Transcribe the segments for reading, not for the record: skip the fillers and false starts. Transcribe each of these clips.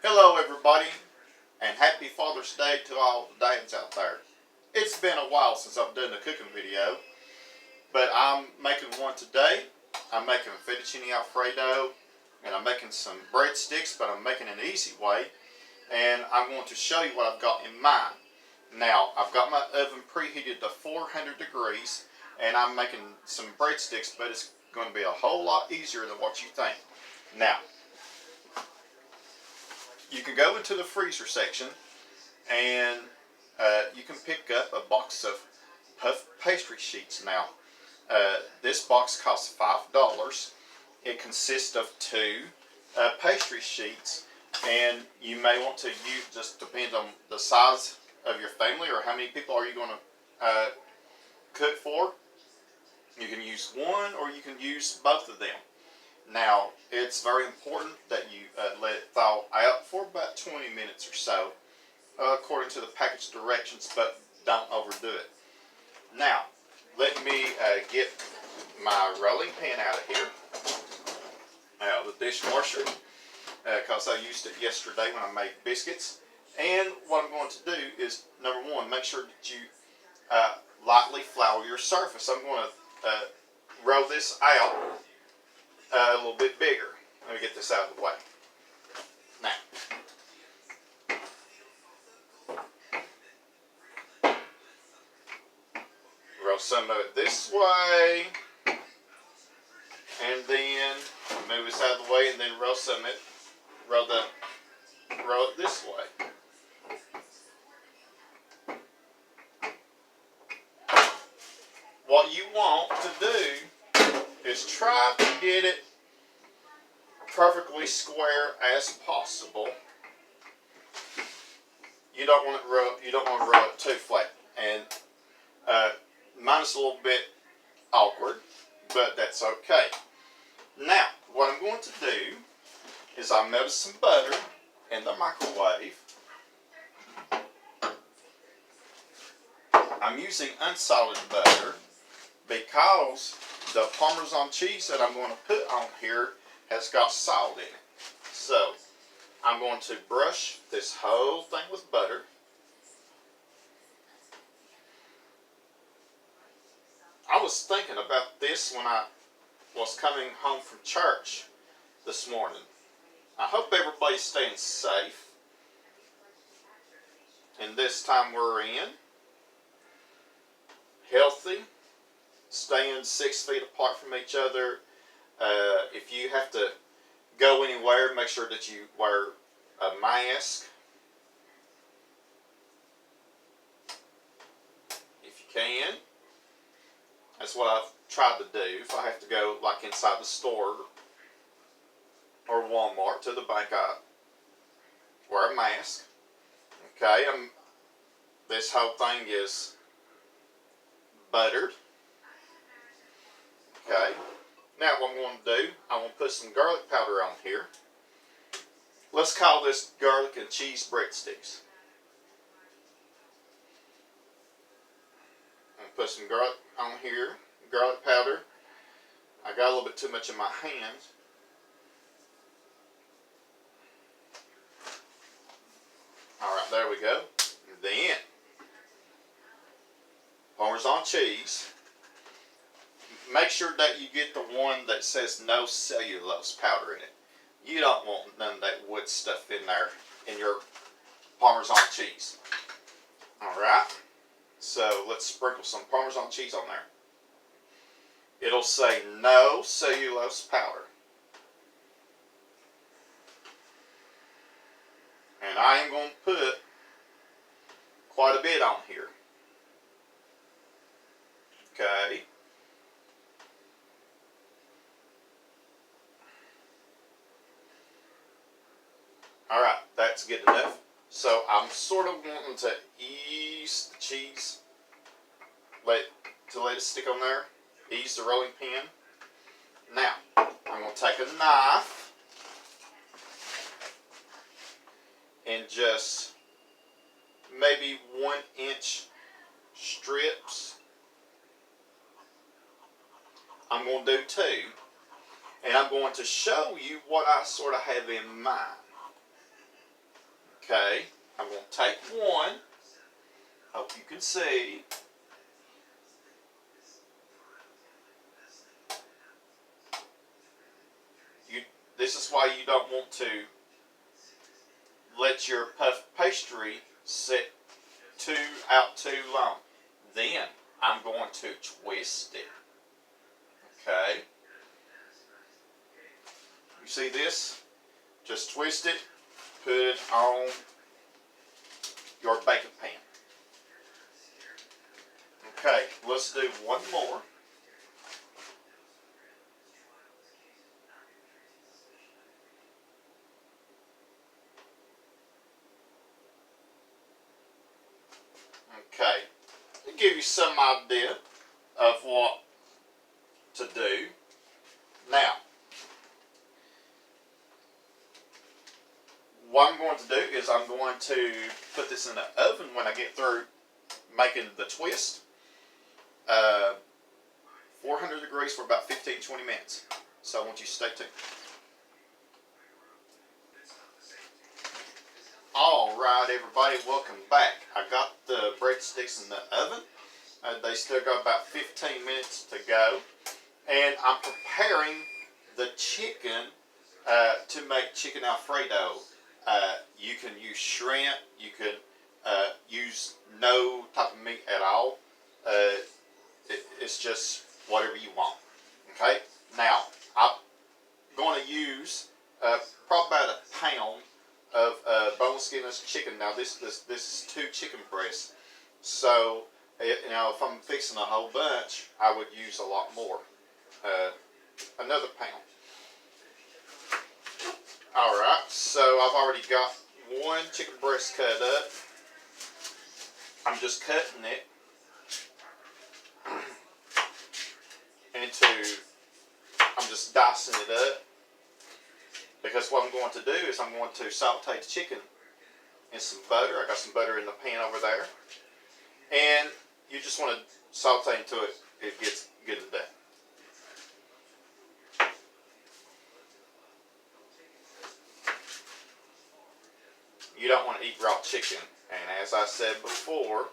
Hello, everybody, and happy Father's Day to all the dads out there. It's been a while since I've done a cooking video, but I'm making one today. I'm making a fettuccine Alfredo, and I'm making some breadsticks, but I'm making an easy way, and I'm going to show you what I've got in mind. Now, I've got my oven preheated to 400 degrees, and I'm making some breadsticks, but it's going to be a whole lot easier than what you think. Now, you can go into the freezer section and you can pick up a box of puff pastry sheets. Now, this box costs $5. It consists of two pastry sheets, and you may want to use, just depends on the size of your family or how many people are you going to cook for. You can use one or you can use both of them. Now, it's very important that you let it thaw out for about 20 minutes or so, according to the package directions, but don't overdo it. Now, let me get my rolling pin out of here, out of the dishwasher, because I used it yesterday when I made biscuits. And what I'm going to do is, number one, make sure that you lightly flour your surface. I'm going to roll this out a little bit bigger. Let me get this out of the way. Now, roll some of it this way, and then move this out of the way, and then roll some of it, roll it this way. What you want to do is try to get it perfectly square as possible. You don't want to roll it too flat, and mine is a little bit awkward, but that's okay. Now, what I'm going to do is I melted some butter in the microwave. I'm using unsalted butter because the Parmesan cheese that I'm going to put on here has got salt in it. So, I'm going to brush this whole thing with butter. I was thinking about this when I was coming home from church this morning. I hope everybody's staying safe in this time we're in. Healthy, staying 6 feet apart from each other. If you have to go anywhere, make sure that you wear a mask if you can. That's what I've tried to do. If I have to go like inside the store or Walmart to the bank, I wear a mask. Okay, this whole thing is buttered. Okay, now what I'm going to do, I'm going to put some garlic powder on here. Let's call this garlic and cheese breadsticks. I'm going to put some garlic on here, garlic powder. I got a little bit too much in my hands. Alright, there we go. Then, Parmesan cheese. Make sure that you get the one that says no cellulose powder in it. You don't want none of that wood stuff in there in your Parmesan cheese. Alright, so let's sprinkle some Parmesan cheese on there. It'll say no cellulose powder. And I am going to put quite a bit on here. Okay. Alright, that's good enough. So I'm sort of wanting to ease the cheese, let it stick on there, ease the rolling pin. Now, I'm going to take a knife and just maybe 1-inch strips. I'm going to do 2, and I'm going to show you what I sort of have in mind. Okay, I'm going to take one. Hope you can see. This is why you don't want to let your puff pastry sit out too long. Then I'm going to twist it. Okay. You see this? Just twist it, put it on your baking pan. Okay, let's do one more. Okay, to give you some idea of what to do. Now, what I'm going to do is I'm going to put this in the oven when I get through making the twist. 400 degrees for about 15-20 minutes. So I want you to stay tuned. Alright everybody, welcome back. I got the breadsticks in the oven. They still got about 15 minutes to go. And I'm preparing the chicken to make chicken Alfredo. You can use shrimp, you can use no type of meat at all. It's just whatever you want. Okay? Now, I'm going to use probably about a pound of boneless skinless chicken. Now, this is 2 chicken breasts. So, if I'm fixing a whole bunch, I would use a lot more. Another pound. Alright, so I've already got 1 chicken breast cut up. I'm just cutting it I'm just dicing it up, because what I'm going to do is I'm going to saute the chicken in some butter. I got some butter in the pan over there, and you just want to saute until it gets good and done. You don't want to eat raw chicken, and as I said before,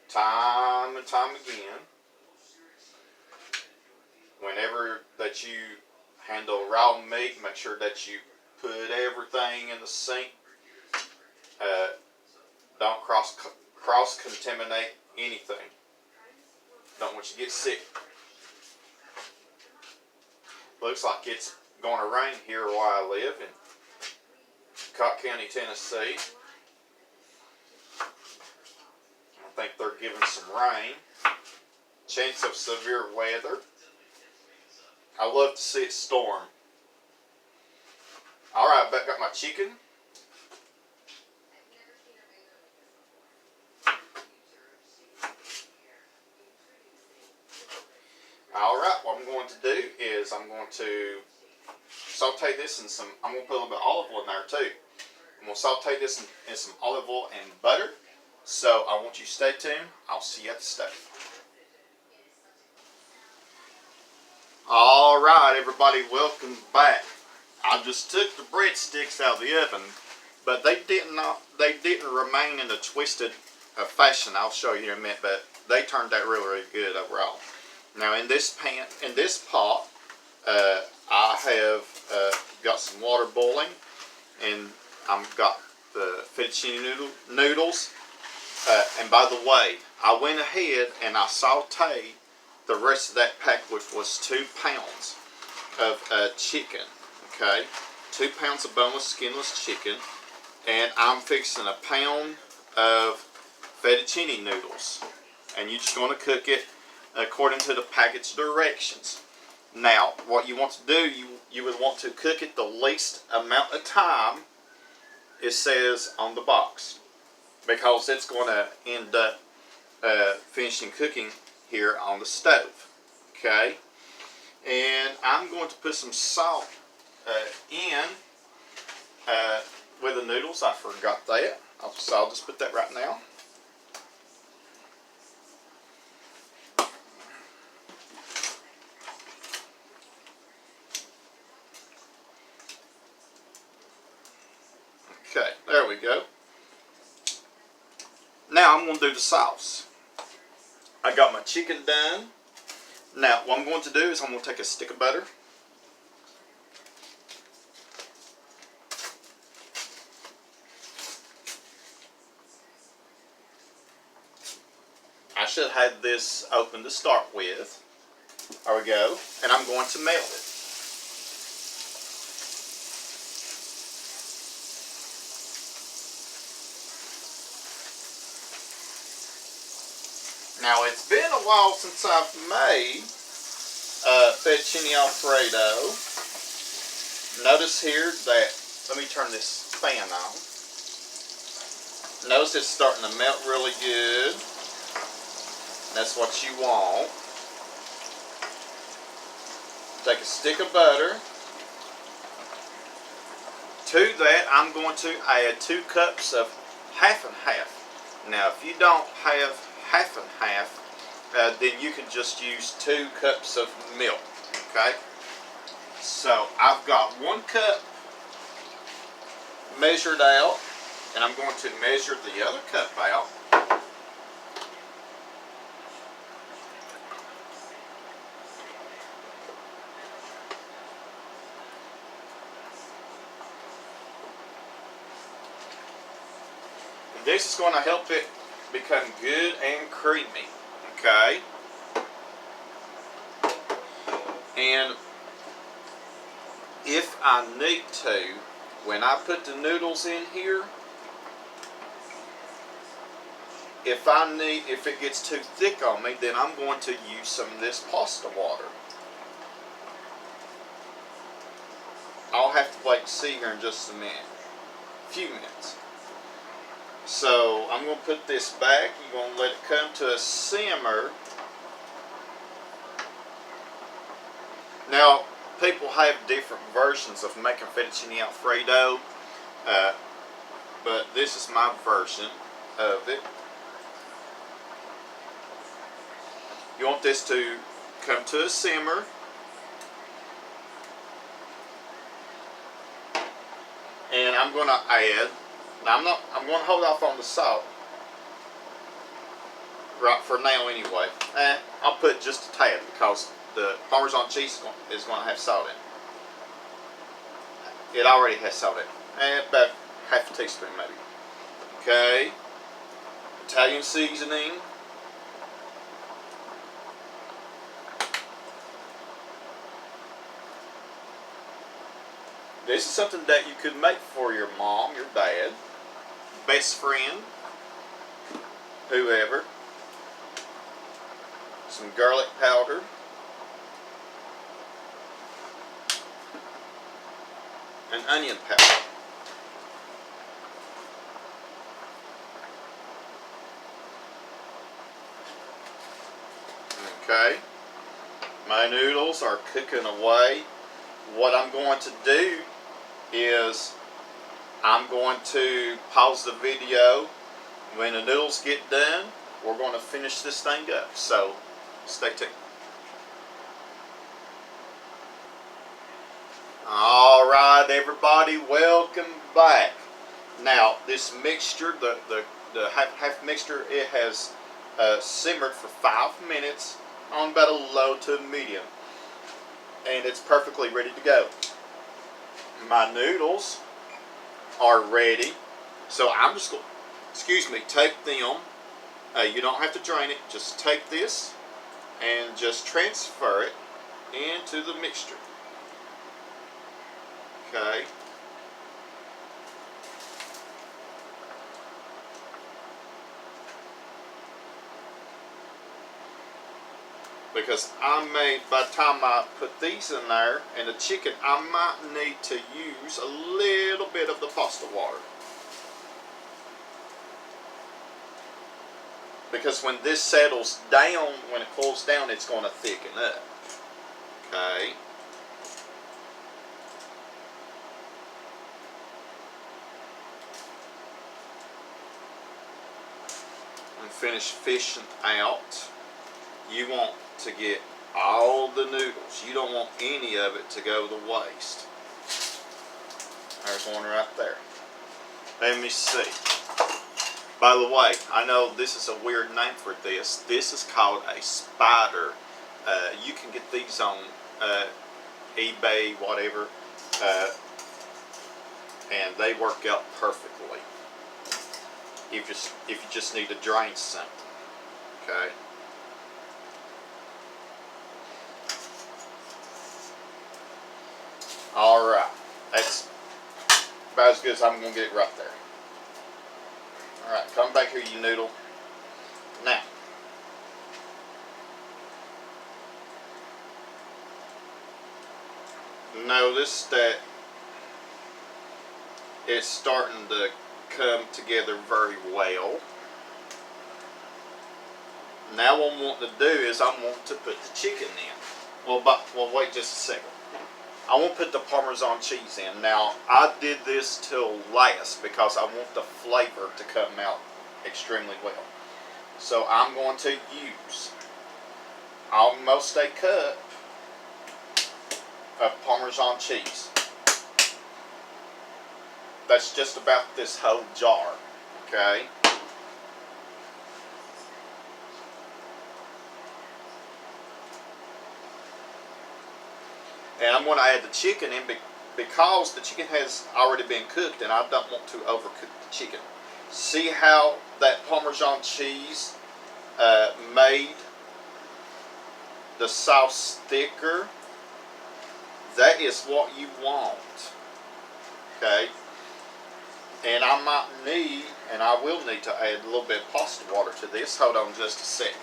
time and time again, whenever that you handle raw meat, make sure that you put everything in the sink. Don't cross contaminate anything. Don't want you to get sick. Looks like it's going to rain here where I live in Cott County, Tennessee. I think they're giving some rain. Chance of severe weather. I love to see it storm. Alright, back got my chicken. Alright, what I'm going to do is I'm going to saute this in some, I'm going to put a little bit of olive oil in there too. I'm going to saute this in some olive oil and butter. So I want you to stay tuned. I'll see you at the stove. Alright everybody, welcome back. I just took the breadsticks out of the oven, but they didn't remain in the twisted fashion. I'll show you in a minute, but they turned out really good overall. Now in this pot, I have got some water boiling, and I've got the fettuccine noodles. And by the way, I went ahead and I sauteed the rest of that pack, which was 2 pounds of chicken. Okay, 2 pounds of boneless, skinless chicken, and I'm fixing a pound of fettuccine noodles. And you're just going to cook it according to the package directions. Now, what you want to do, you would want to cook it the least amount of time it says on the box, because it's going to end up finishing cooking here on the stove. Okay, and I'm going to put some salt in with the noodles. I forgot that. I'll just put that right now. Okay, there we go. Now I'm going to do the sauce. I got my chicken done. Now what I'm going to do is I'm going to take a stick of butter. I should have this open to start with. There we go. And I'm going to melt it. Now it's been a while since I've made fettuccine Alfredo. Notice here that, let me turn this fan on. Notice it's starting to melt really good. That's what you want. Take a stick of butter. To that, I'm going to add 2 cups of half and half. Now, if you don't have half and half, then you can just use 2 cups of milk. Okay? So, I've got 1 cup measured out, and I'm going to measure the other cup out. This is going to help it become good and creamy, okay? And if I need to, when I put the noodles in here, if it gets too thick on me, then I'm going to use some of this pasta water. I'll have to wait and see here in just a minute, a few minutes. So I'm going to put this back. I'm going to let it come to a simmer. Now, people have different versions of making fettuccine Alfredo, but this is my version of it. You want this to come to a simmer. And I'm going to add, now I'm going to hold off on the salt right for now anyway. I'll put just a tad because the Parmesan cheese is going to have salt in it. It already has salt in it. About half a teaspoon maybe. Okay. Italian seasoning. This is something that you could make for your mom, your dad, best friend, whoever. Some garlic powder. And onion powder. Okay. My noodles are cooking away. What I'm going to do is I'm going to pause the video. When the noodles get done, we're going to finish this thing up. So stay tuned. Alright everybody, welcome back. Now this mixture, the half mixture, it has simmered for 5 minutes on about a low to medium. And it's perfectly ready to go. My noodles are ready. So I'm just going to, take them. You don't have to drain it. Just take this and just transfer it into the mixture. Okay. Because by the time I put these in there and the chicken, I might need to use a little bit of the pasta water. Because when this settles down, when it cools down, it's going to thicken up. Okay. And finish fishing out. You want to get all the noodles. You don't want any of it to go to waste. There's one right there. Let me see. By the way, I know this is a weird name for this. This is called a spider. You can get these on eBay, whatever, and they work out perfectly. If you just need to drain something, okay. All right, that's about as good as I'm gonna get it right there. All right, come back here, you noodle. Now, notice that it's starting to come together very well. Now what I want to do is I want to put the chicken in. Well, wait just a second. I want to put the Parmesan cheese in. Now, I did this till last because I want the flavor to come out extremely well. So I'm going to use almost a cup of Parmesan cheese. That's just about this whole jar, okay? And I'm going to add the chicken in because the chicken has already been cooked and I don't want to overcook the chicken. See how that Parmesan cheese made the sauce thicker? That is what you want. Okay? And I might need, and I will need to add a little bit of pasta water to this. Hold on just a second.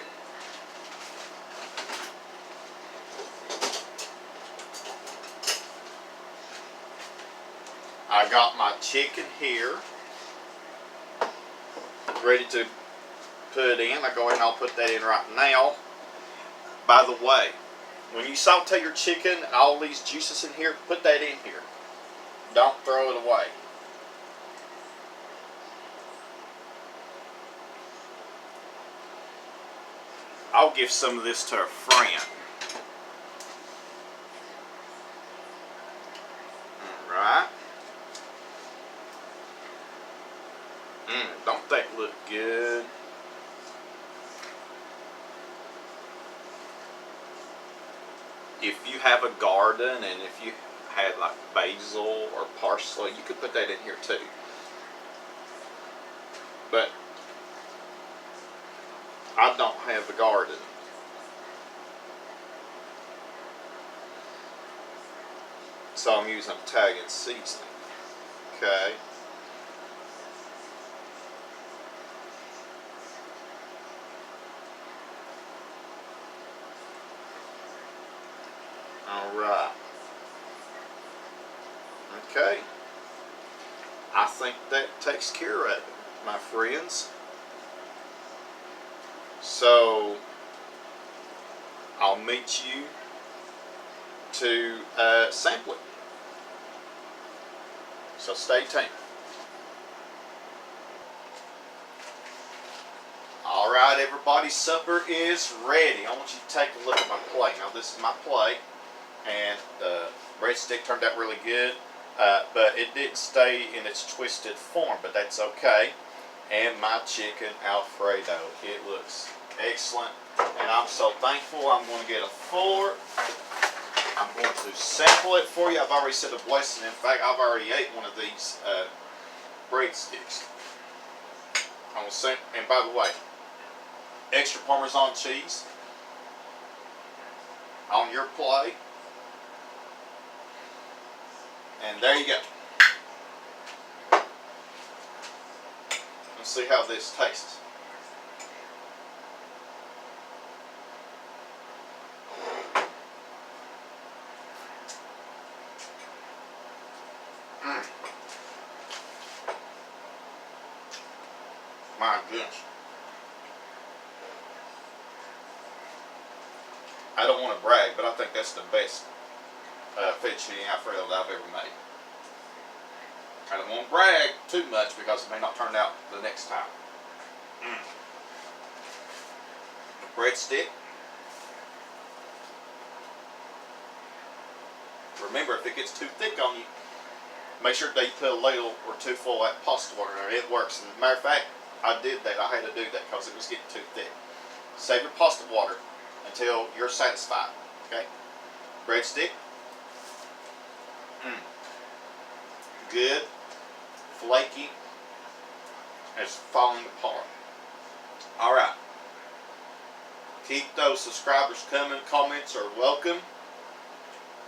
I got my chicken here, ready to put in. I go ahead and I'll put that in right now. By the way, when you saute your chicken and all these juices in here, put that in here. Don't throw it away. I'll give some of this to a friend. Alright. Don't that look good? If you have a garden and if you had like basil or parsley, you could put that in here too. But I don't have a garden. So I'm using Italian seasoning. Okay. Alright. Okay. I think that takes care of it, my friends. So I'll meet you to sample it. So stay tuned. Alright everybody, supper is ready. I want you to take a look at my plate. Now this is my plate and the breadstick turned out really good, but it didn't stay in its twisted form, but that's okay. And my chicken Alfredo. It looks excellent and I'm so thankful. I'm going to get a fork. I'm going to sample it for you. I've already said a blessing. In fact, I've already ate one of these breadsticks. I'm gonna and by the way, extra Parmesan cheese on your plate. And there you go. Let's see how this tastes. My goodness. I don't want to brag, but I think that's the best fettuccine Alfredo that I've ever made. I don't want to brag too much because it may not turn out the next time. The breadstick. Remember, if it gets too thick on you, Make sure that you put a ladle or two full of that pasta water in there. It works. And as a matter of fact, I did that. I had to do that because it was getting too thick. Save your pasta water until you're satisfied. Okay? Breadstick. Good. Flaky. It's falling apart. Alright. Keep those subscribers coming. Comments are welcome.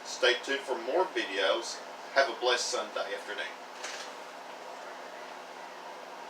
Stay tuned for more videos. Have a blessed Sunday afternoon.